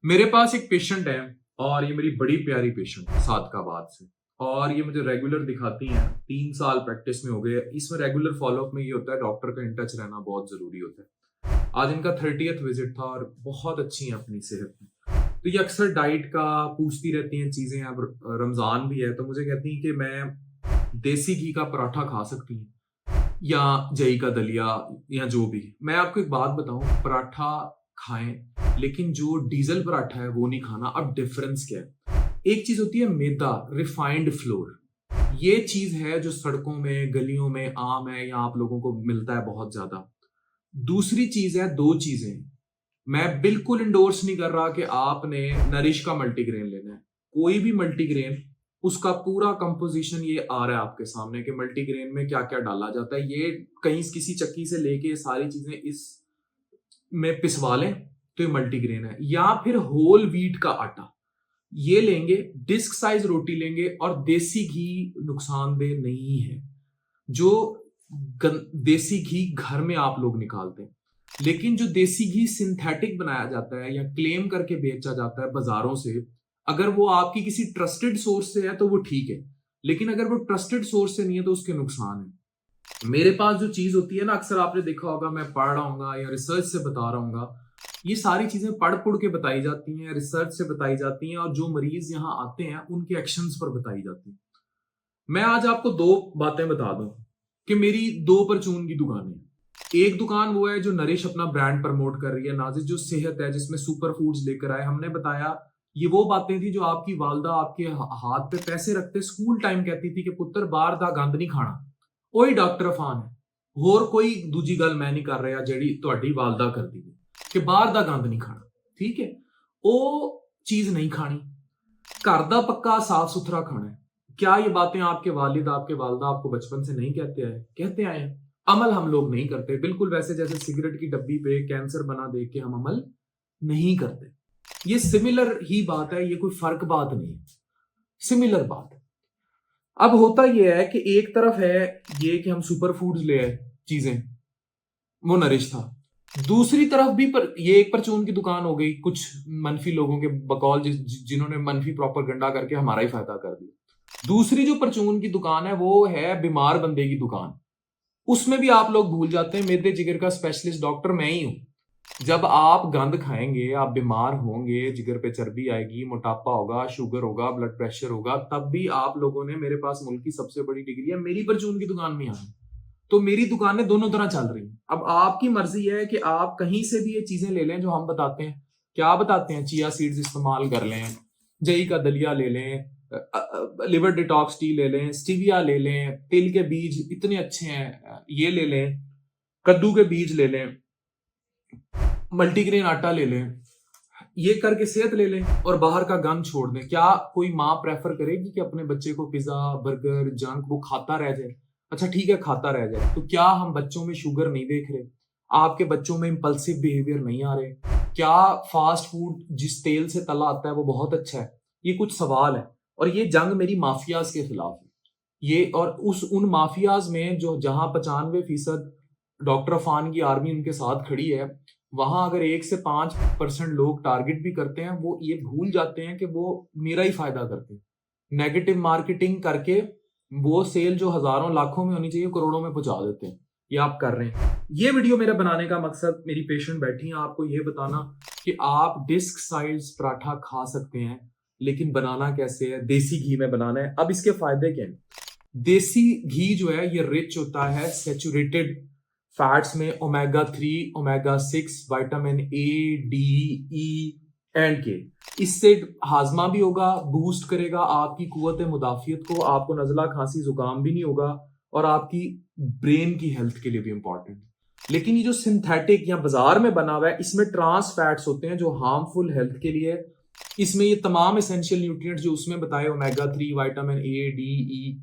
मेरे पास एक पेशेंट है और ये मेरी बड़ी प्यारी पेशेंट है सादकाबाद से। और ये मुझे रेगुलर दिखाती हैं। 3 साल प्रैक्टिस में हो गए। इसमें रेगुलर फॉलोअप में ये होता है, डॉक्टर का इन टच रहना बहुत जरूरी होता है। आज इनका 30th विजिट था और बहुत अच्छी है अपनी सेहत में। तो ये अक्सर डाइट का पूछती रहती हैं चीजें। अब रमजान भी है तो मुझे कहती हैं कि मैं देसी घी का पराठा खा सकती हूँ या जई का दलिया या जो भी। मैं आपको एक बात बताऊं, पराठा खाएं लेकिन जो डीजल पराठा है वो नहीं खाना। अब डिफरेंस क्या है? एक चीज होती है मैदा, रिफाइंड फ्लोर। ये चीज है जो सड़कों में गलियों में आम है या आप लोगों को मिलता है बहुत ज्यादा। दूसरी चीज है, दो चीजें मैं बिल्कुल इंडोर्स नहीं कर रहा कि आपने नरिश का मल्टीग्रेन लेना है। कोई भी मल्टीग्रेन, उसका पूरा कंपोजिशन ये आ रहा है आपके सामने कि मल्टीग्रेन में क्या क्या डाला जाता है। ये कहीं किसी चक्की से लेके सारी चीजें इस में पिसवा लें तो ये मल्टीग्रेन है। या फिर होल व्हीट का आटा ये लेंगे, डिस्क साइज रोटी लेंगे और देसी घी नुकसानदेह नहीं है। जो देसी घी घर में आप लोग निकालते हैं, लेकिन जो देसी घी सिंथेटिक बनाया जाता है या क्लेम करके बेचा जाता है बाजारों से, अगर वो आपकी किसी ट्रस्टेड सोर्स से है तो वो ठीक है, लेकिन अगर वो ट्रस्टेड सोर्स से नहीं है तो उसके नुकसान है। मेरे पास जो चीज होती है ना, अक्सर आपने देखा होगा, मैं पढ़ रहा हूँ या रिसर्च से बता रहा हूँ, ये सारी चीजें पढ़ पुढ़ के बताई जाती हैं, रिसर्च से बताई जाती हैं और जो मरीज यहाँ आते हैं उनके एक्शंस पर बताई जाती हैं। मैं आज आपको दो बातें बता दूं कि मेरी दो परचून की दुकानें हैं। एक दुकान वो है जो नरिश अपना ब्रांड प्रमोट कर रही है, नाजिश जो सेहत है जिसमें सुपर फूड्स लेकर आए। हमने बताया ये वो बातें थी जो आपकी वालदा आपके हाथ पे पैसे रखते स्कूल टाइम कहती थी कि पुत्र बाहर दा गंद नहीं खाना। वही डॉक्टर अफान है, होर कोई दूजी गल मैं नहीं कर रहा जेड़ी ਤੁਹਾਡੀ वालदा करती है कि बाहर दा गंद नहीं खाना। ठीक है, वो चीज नहीं खानी, घर दा पक्का साफ सुथरा खाना है। क्या ये बातें आपके वालिद आपके वालदा आपको बचपन से नहीं कहते आए हैं? अमल हम लोग नहीं करते, बिल्कुल वैसे जैसे सिगरेट की डब्बी पे कैंसर बना देख के हम अमल नहीं करते। ये सिमिलर ही बात है, ये कोई फर्क बात नहीं है, सिमिलर बात है। अब होता यह है कि एक तरफ है ये कि हम सुपर फूड्स ले आए चीजें, वो नरिश था। दूसरी तरफ भी ये एक परचून की दुकान हो गई कुछ मनफी लोगों के बकौल जिन्होंने मनफी प्रोपेगेंडा करके हमारा ही फायदा कर दिया। दूसरी जो परचून की दुकान है वो है बीमार बंदे की दुकान। उसमें भी आप लोग भूल जाते हैं मेदे जिगर का स्पेशलिस्ट डॉक्टर मैं ही हूं। जब आप गंद खाएंगे, आप बीमार होंगे, जिगर पे चर्बी आएगी, मोटापा होगा, शुगर होगा, ब्लड प्रेशर होगा, तब भी आप लोगों ने मेरे पास मुल्क की सबसे बड़ी डिग्री है मेरी परचून की दुकान में आना। तो मेरी दुकानें दोनों तरह चल रही हैं। अब आपकी मर्जी है कि आप कहीं से भी ये चीजें ले लें जो हम बताते हैं। क्या बताते हैं? चिया सीड्स इस्तेमाल कर लें, जई का दलिया ले लें, लिवर डिटॉक्स टी ले लें, स्टीविया ले लें, तिल के बीज इतने अच्छे हैं ये ले लें, कद्दू के बीज ले लें, मल्टीग्रेन आटा ले लें, ये करके सेहत ले लें और बाहर का गंद छोड़ दें। क्या कोई माँ प्रेफर करेगी कि अपने बच्चे को पिज्जा बर्गर जंक वो खाता रह जाए? अच्छा ठीक है, खाता रह जाए, तो क्या हम बच्चों में शुगर नहीं देख रहे? आपके बच्चों में इंपल्सिव बिहेवियर नहीं आ रहे? क्या फास्ट फूड जिस तेल से तला आता है वो बहुत अच्छा है? ये कुछ सवाल है। और ये जंग मेरी माफियाज के खिलाफ है। ये और उन माफियाज में जो जहां 95% डॉक्टर अफान की आर्मी उनके साथ खड़ी है, वहां अगर 1 से 5% लोग टारगेट भी करते हैं, वो ये भूल जाते हैं कि वो मेरा ही फायदा करते हैं। नेगेटिव मार्केटिंग करके वो सेल जो हजारों लाखों में होनी चाहिए करोड़ों में पहुंचा देते हैं। ये आप कर रहे हैं। ये वीडियो मेरा बनाने का मकसद, मेरी पेशेंट बैठी है, आपको ये बताना कि आप डिस्क साइज पराठा खा सकते हैं, लेकिन बनाना कैसे है? देसी घी में बनाना है। अब इसके फायदे क्या हैं? देसी घी जो है ये रिच होता है सैचुरेटेड फैट्स में, omega 3, omega 6, vitamin A, D, E and के। इससे हाजमा भी होगा, बूस्ट करेगा आपकी कुव्वत मुदाफियत को, आपको नजला खांसी जुकाम भी नहीं होगा और आपकी ब्रेन की हेल्थ के लिए भी इंपॉर्टेंट। लेकिन ये जो सिंथेटिक या बाजार में बना हुआ है, इसमें ट्रांस फैट्स होते हैं जो हार्मफुल हेल्थ के लिए। इसमें ये तमाम एसेंशियल न्यूट्रिएंट्स जो उसमें बताए, ओमेगा 3, विटामिन ए, डी, ई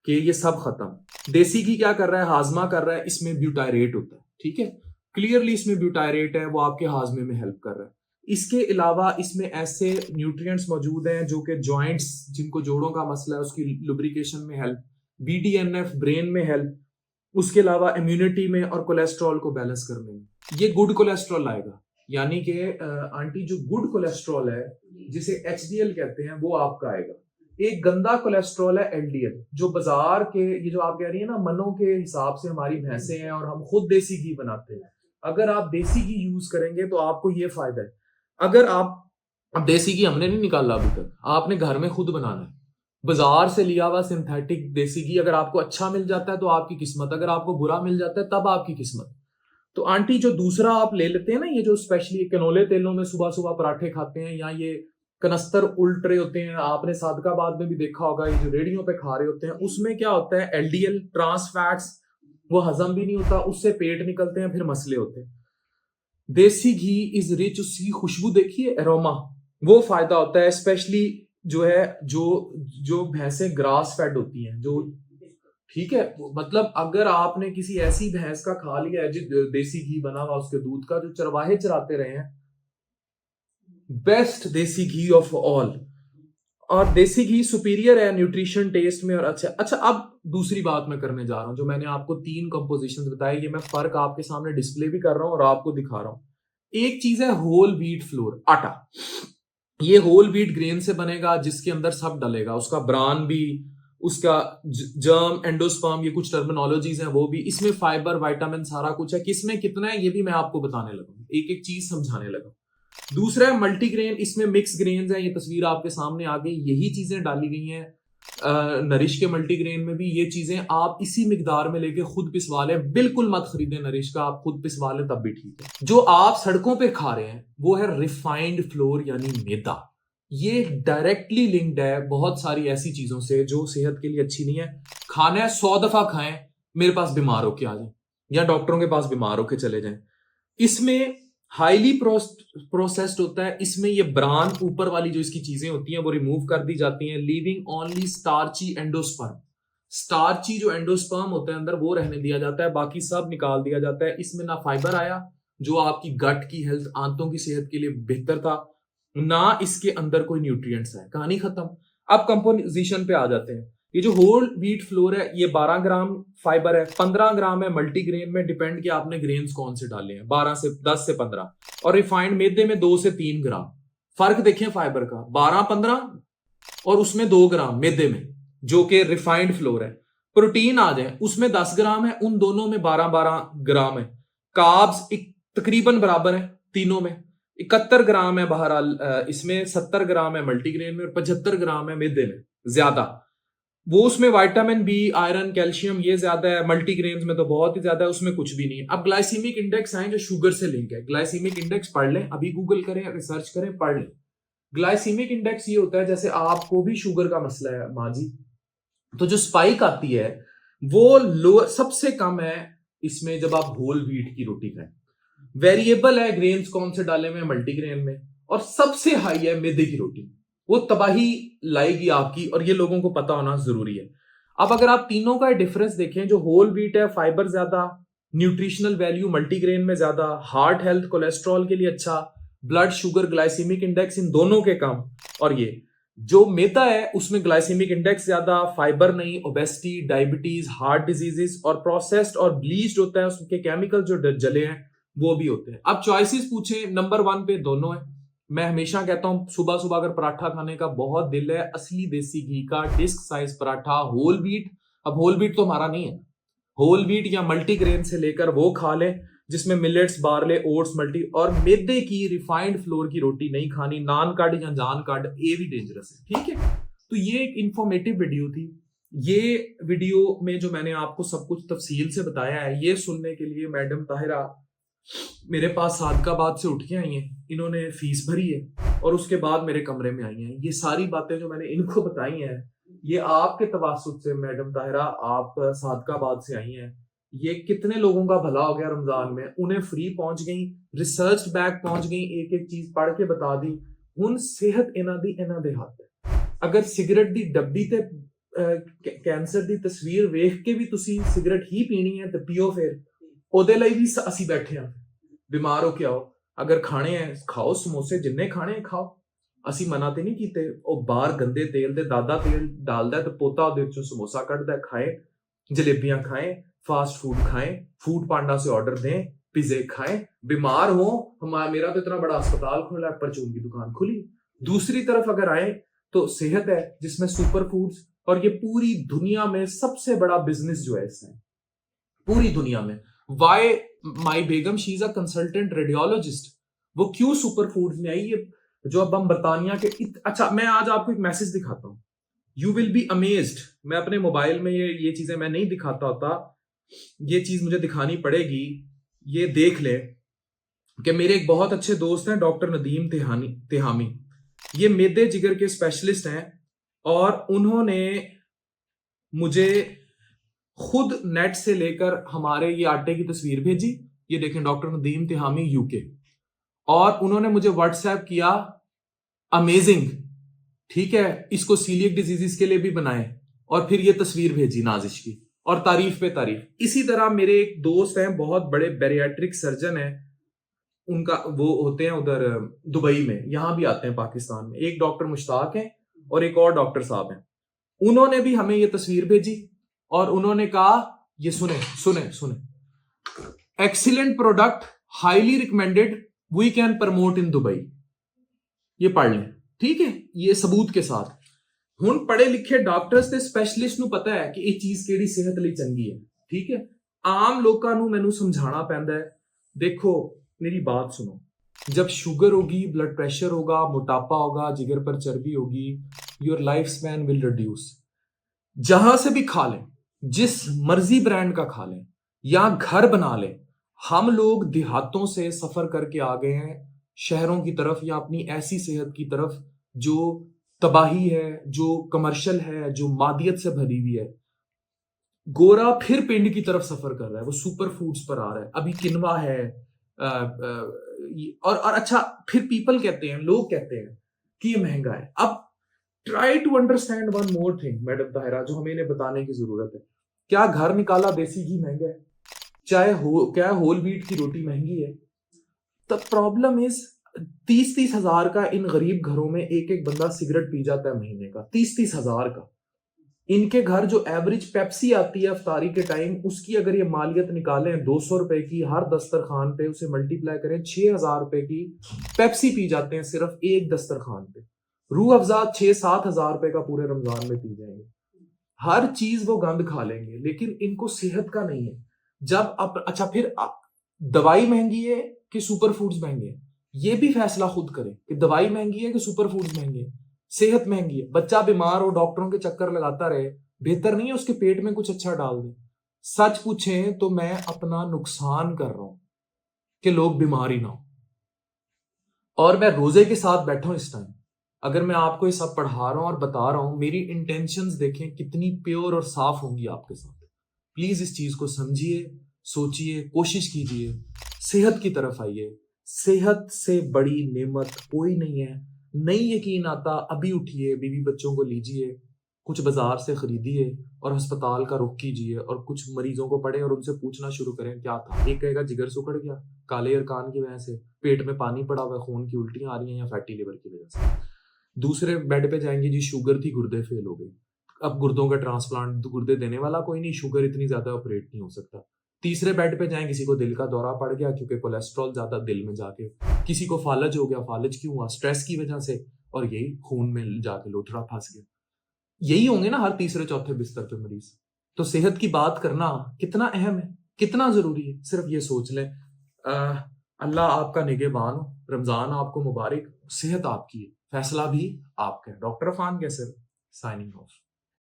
के, ये सब खत्म। देसी घी क्या कर रहा है? हाजमा कर रहा है, इसमें ब्यूटायरेट होता है। ठीक है, क्लियरली इसमें ब्यूटायरेट है, वो आपके हाजमे में हेल्प कर रहा है। इसके अलावा इसमें ऐसे न्यूट्रिएंट्स मौजूद हैं जो कि जॉइंट्स, जिनको जोड़ों का मसला है, उसकी लुब्रिकेशन में हेल्प, BDNF ब्रेन में हेल्प, उसके अलावा इम्यूनिटी में और कोलेस्ट्रॉल को बैलेंस करने में। ये गुड कोलेस्ट्रॉल लाएगा। यानी कि आंटी जो गुड कोलेस्ट्रॉल है जिसे एचडीएल कहते हैं वो आपका आएगा। एक गंदा कोलेस्ट्रॉल है एलडीएल, जो बाजार के, ये जो आप कह रही है ना मनों के हिसाब से हमारी भैंसें हैं और हम खुद देसी घी बनाते हैं, अगर आप देसी घी यूज करेंगे तो आपको ये फायदा है। अगर आप, अब देसी घी हमने नहीं निकाला अभी तक, आपने घर में खुद बनाना है। बाजार से लिया हुआ सिंथेटिक देसी घी अगर आपको अच्छा मिल जाता है तो आपकी किस्मत, अगर आपको बुरा मिल जाता है तब आपकी किस्मत। तो आंटी जो दूसरा आप ले लेते हैं ना, ये जो स्पेशली कैनोले तेलों में सुबह सुबह पराठे खाते हैं, या ये कनस्तर उल्ट रहे होते हैं, आपने सादकाबाद में भी देखा होगा, ये जो रेडियो पे खा रहे होते हैं, उसमें क्या होता है एलडीएल ट्रांस फैट्स, वो हजम भी नहीं होता, उससे पेट निकलते हैं, फिर मसले होते हैं। देसी घी इज रिच, उसकी खुशबू देखिए, एरोमा, वो फायदा होता है। स्पेशली जो है जो जो भैंसें ग्रास फेड होती हैं, जो ठीक है, मतलब अगर आपने किसी ऐसी भैंस का खा लिया है जो देसी घी बना हुआ उसके दूध का, जो चरवाहे चराते रहे हैं, बेस्ट देसी घी ऑफ ऑल। और देसी घी सुपीरियर है न्यूट्रिशन टेस्ट में और अच्छा। अब दूसरी बात मैं करने जा रहा हूं, जो मैंने आपको 3 कंपोजिशंस बताई, ये मैं फर्क आपके सामने डिस्प्ले भी कर रहा हूं और आपको दिखा रहा हूं। एक चीज है होल व्हीट फ्लोर, आटा। ये होल व्हीट ग्रेन से बनेगा जिसके अंदर सब डलेगा, उसका ब्रान भी, उसका जर्म, एंडोस्पर्म, ये कुछ टर्मिनोलॉजीज हैं वो भी, इसमें फाइबर, विटामिन, सारा कुछ है। किसमें कितना है ये भी मैं आपको बताने लगा, एक एक चीज समझाने लगा। दूसरा है मल्टीग्रेन, इसमें मिक्स ग्रेन्स हैं, ये तस्वीर आपके सामने आ गई, यही चीजें डाली गई हैं नरिश के मल्टीग्रेन में भी। ये चीजें आप इसी मिकदार में लेके खुद पिसवा लें, बिल्कुल मत खरीदें नरिश का, आप खुद पिसवा लें तब भी ठीक है। जो आप सड़कों पे खा रहे हैं वो है रिफाइंड फ्लोर यानी मैदा। ये डायरेक्टली लिंक्ड है बहुत सारी ऐसी चीजों से जो सेहत के लिए अच्छी नहीं है। खाना है 100 दफा खाएं, मेरे पास बीमार होके आ जाए या डॉक्टरों के पास बीमार होके चले जाएं। इसमें हाईली प्रोसेस्ड होता है, इसमें ये ब्रान, ऊपर वाली जो इसकी चीजें होती हैं वो रिमूव कर दी जाती हैं, leaving only starchy endosperm. Starchy जो एंडोस्पर्म होता है अंदर वो रहने दिया जाता है, बाकी सब निकाल दिया जाता है। इसमें ना फाइबर आया जो आपकी गट की हेल्थ, आंतों की सेहत के लिए बेहतर था, ना इसके अंदर कोई न्यूट्रिएंट्स है, कहानी खत्म। अब कंपोजिशन पे आ जाते हैं। ये जो होल व्हीट फ्लोर है ये 12 ग्राम फाइबर है, 15 ग्राम है मल्टीग्रेन में, डिपेंड किया आपने ग्रेन्स कौन से डाले हैं, 12 से 10 से 15। और रिफाइंड मैदे में 2 से 3 ग्राम। फर्क देखें फाइबर का, 12-15 और उसमें 2 ग्राम मैदे में जो कि रिफाइंड फ्लोर है। प्रोटीन आ जाए उसमें 10 ग्राम है, उन दोनों में 12-12 ग्राम है। कार्ब्स तकरीबन बराबर है तीनों में, 71 ग्राम है बहरहाल इसमें, 70 ग्राम है मल्टीग्रेन में और 75 ग्राम है मैदे में ज्यादा। वो उसमें विटामिन बी, आयरन, कैल्शियम ये ज्यादा है, मल्टीग्रेन्स में तो बहुत ही ज्यादा है, उसमें कुछ भी नहीं है। अब ग्लाइसीमिक इंडेक्स आए जो शुगर से लिंक है, ग्लाइसीमिक इंडेक्स पढ़ लें, अभी गूगल करें, रिसर्च करें, पढ़ लें। ग्लाइसीमिक इंडेक्स ये होता है जैसे आपको भी शुगर का मसला है माँ जी, तो जो स्पाइक आती है वो लो सबसे कम है इसमें जब आप होल व्हीट की रोटी खाएं। वेरिएबल है ग्रेन्स कौन से डाले में मल्टीग्रेन में, और सबसे हाई है मैदे की रोटी, वो तबाही लाएगी आपकी, और ये लोगों को पता होना जरूरी है। अब अगर आप तीनों का डिफरेंस देखें, जो होल व्हीट है फाइबर ज्यादा, न्यूट्रिशनल वैल्यू मल्टीग्रेन में ज्यादा, हार्ट हेल्थ, कोलेस्ट्रॉल के लिए अच्छा, ब्लड शुगर, ग्लाइसीमिक इंडेक्स इन दोनों के कम, और ये जो मैदा है उसमें ग्लाइसीमिक इंडेक्स ज्यादा, फाइबर नहीं, ओबेसिटी, डायबिटीज, हार्ट डिजीजेस, और प्रोसेस्ड और ब्लीच्ड होता है, उसके केमिकल जो जले हैं वो भी होते हैं। अब चॉइसेस पूछे, नंबर 1 पे दोनों है। मैं हमेशा कहता हूं सुबह सुबह अगर पराठा खाने का बहुत दिल है, असली देसी घी का disc size paratha, whole wheat, अब होल व्हीट तो हमारा नहीं है, होल व्हीट या मल्टीग्रेन से लेकर वो खा ले जिसमें मिलेट्स, बार्ले, ओट्स, मल्टी, और मैदे की रिफाइंड फ्लोर की रोटी नहीं खानी, नान कड या जान कड, ये भी डेंजरस है, ठीक है। तो ये एक इंफॉर्मेटिव वीडियो थी। ये वीडियो में जो मैंने आपको सब कुछ तफसील से बताया है, ये सुनने के लिए मैडम ताहिरा मेरे पास सादकाबाद से उठ के आई हैं, इन्होंने फीस भरी है और उसके बाद मेरे कमरे में आई हैं। ये सारी बातें जो मैंने इनको बताई हैं ये आपके तवासुत से, मैडम ताहिरा आप सादकाबाद से आई हैं, ये कितने लोगों का भला हो गया रमजान में, उन्हें फ्री पहुंच गई, रिसर्च बैक पहुंच गई, एक एक चीज पढ़ के बता दी। हुन सेहत इन्हां दे हाथ है। अगर सिगरेट दी डब्बी ते कैंसर दी तस्वीर वेख के भी तुसी सिगरेट ही पीनी है तो पियो, फिर ਉਹਦੇ ਲਈ ਵੀ ਅਸੀਂ ਬੈਠੇ ਆ, ਬਿਮਾਰ ਹੋ ਕੇ ਆਓ, ਅਗਰ ਖਾਣੇ ਹੈ ਖਾਓ, ਸਮੋਸੇ ਜਿੰਨੇ ਖਾਣੇ ਖਾਓ, ਅਸੀਂ ਮਨਾ ਤੇ ਨਹੀਂ ਕੀਤੇ। ਉਹ ਬਾਹਰ ਗੰਦੇ ਤੇਲ ਦੇ ਦਾਦਾ ਤੇਲ डालदा है तो पोता ਉਹਦੇ ਵਿੱਚੋਂ समोसा ਕੱਢਦਾ, खाए जलेबियां खाएं, फास्ट फूड खाएं, फूड पांडा से ऑर्डर दें, पिज्जे खाएं, बीमार हो, मेरा तो इतना बड़ा अस्पताल खोला है, परचून की दुकान खुली। दूसरी तरफ अगर आए तो सेहत है जिसमें सुपर फूड्स, और ये पूरी दुनिया में सबसे बड़ा बिजनेस जो है इसमें, पूरी दुनिया में। Why my begum she is a consultant radiologist, वो क्यों सुपर फूड्स में आई? ये जो अब हम बर्तानिया के अच्छा, मैं आज आपको एक मैसेज दिखाता हूं, यू विल बी अमेज्ड। मैं अपने मोबाइल में ये चीजें मैं नहीं दिखाता होता, ये चीज मुझे दिखानी पड़ेगी। ये देख ले कि मेरे एक बहुत अच्छे दोस्त हैं डॉक्टर नदीम तिहामी, ये मेदे जिगर के स्पेशलिस्ट हैं, और उन्होंने मुझे खुद नेट से लेकर हमारे ये आटे की तस्वीर भेजी, ये देखें डॉक्टर नदीम तिहामी यूके, और उन्होंने मुझे व्हाट्सएप किया अमेजिंग, ठीक है, इसको सीलियक डिजीजेस के लिए भी बनाएं, और फिर ये तस्वीर भेजी नाजिश की, और तारीफ पे तारीफ। इसी तरह मेरे एक दोस्त हैं, बहुत बड़े बैरियाट्रिक सर्जन हैं, उनका वो होते हैं उधर दुबई में, यहां भी आते हैं पाकिस्तान में, एक डॉक्टर मुश्ताक हैं और एक और डॉक्टर साहब हैं। उन्होंने भी हमें ये तस्वीर भेजी और उन्होंने कहा ये सुने सुने सुने, excellent product, highly recommended, we can promote in Dubai. ये पढ़ लें, ठीक है, ये सबूत के साथ। हुण पढ़े लिखे डॉक्टर्स ते स्पेशलिस्ट ਨੂੰ पता है कि ये चीज केड़ी सेहत ਲਈ चंगी है, ठीक है। आम लोगों ਨੂੰ मैनू समझाना पैंदा है। देखो मेरी बात सुनो, जब शुगर होगी, ब्लड प्रेशर होगा, मोटापा होगा, जिगर पर चर्बी होगी, your life span will reduce. जहां से भी खा लें, जिस मर्जी ब्रांड का खा लें या घर बना लें, हम लोग देहातों से सफर करके आ गए हैं शहरों की तरफ, या अपनी ऐसी सेहत की तरफ जो तबाही है, जो कमर्शियल है, जो मादियत से भरी हुई है। गोरा फिर पिंड की तरफ सफर कर रहा है, वो सुपर फूड्स पर आ रहा है। अभी किनवा है, और अच्छा, फिर पीपल कहते हैं, लोग कहते हैं कि ये महंगा है। अब try to understand one more thing madam Tahira, जो हमें इन्हें बताने की जरूरत है। क्या घर निकाला देसी घी महंगा है? क्या होल व्हीट की रोटी महंगी है? द प्रॉब्लम इज 30-30 हजार का इन गरीब घरों में एक एक बंदा सिगरेट पी जाता है महीने का, 30-30 हजार का। इनके घर जो एवरेज पेप्सी आती है अफ्तारी के टाइम, उसकी अगर ये मालियत निकालें 200 रुपए की हर दस्तरखान पे, उसे मल्टीप्लाई करें, 6,000 रुपए की पेप्सी पी जाते हैं सिर्फ एक दस्तरखान पे। रूह अफजा 6-7 हजार रुपए का पूरे रमजान में पी जाएंगे। हर चीज वो गंद खा लेंगे, लेकिन इनको सेहत का नहीं है। जब अच्छा, फिर दवाई महंगी है कि सुपर फूड्स महंगे हैं, ये भी फैसला खुद करें कि दवाई महंगी है कि सुपर फूड्स महंगे हैं। सेहत महंगी है, बच्चा बीमार हो, डॉक्टरों के चक्कर लगाता रहे, बेहतर नहीं है उसके पेट में कुछ अच्छा डाल दें? सच पूछें तो मैं अपना नुकसान कर रहा हूं कि लोग बीमार ही ना हो, और मैं रोजे के साथ बैठा हूं इस टाइम। अगर मैं आपको ये सब पढ़ा रहा हूं और बता रहा हूं, मेरी इंटेंशंस देखें कितनी प्योर और साफ होंगी आपके साथ। प्लीज इस चीज को समझिए, सोचिए, कोशिश कीजिए, सेहत की तरफ आइए। सेहत से बड़ी नेमत कोई नहीं है। नहीं यकीन आता, अभी उठिए, बीवी बच्चों को लीजिए, कुछ बाजार से खरीदिए और अस्पताल का रुख कीजिए, और कुछ मरीजों को पढ़े और उनसे पूछना शुरू करें क्या था। एक कहेगा जिगर सुखड़ गया, काले अरकान की वजह से, पेट में पानी पड़ा हुआ, खून की उल्टियां आ रही हैं, या फैटी लिवर की वजह से। दूसरे बेड पे जाएंगे, जी शुगर थी, गुर्दे फेल हो गए, अब गुर्दों का ट्रांसप्लांट, गुर्दे देने वाला कोई नहीं, शुगर इतनी ज्यादा ऑपरेट नहीं हो सकता। तीसरे बेड पे जाएं, किसी को दिल का दौरा पड़ गया क्योंकि कोलेस्ट्रॉल ज्यादा दिल में जाके, किसी को फालज हो गया, फालज क्यों हुआ? स्ट्रेस की वजह से, और यही खून में जाके लोथड़ा फंस गया। यही होंगे ना हर तीसरे चौथे बिस्तर पे मरीज। तो सेहत की बात करना कितना अहम है, कितना जरूरी है, सिर्फ ये सोच लें। अल्लाह आपका निगहबान हो, रमजान आपको मुबारक, सेहत आपकी है, फैसला भी आपका है। डॉक्टर अफान कैसर, साइनिंग ऑफ।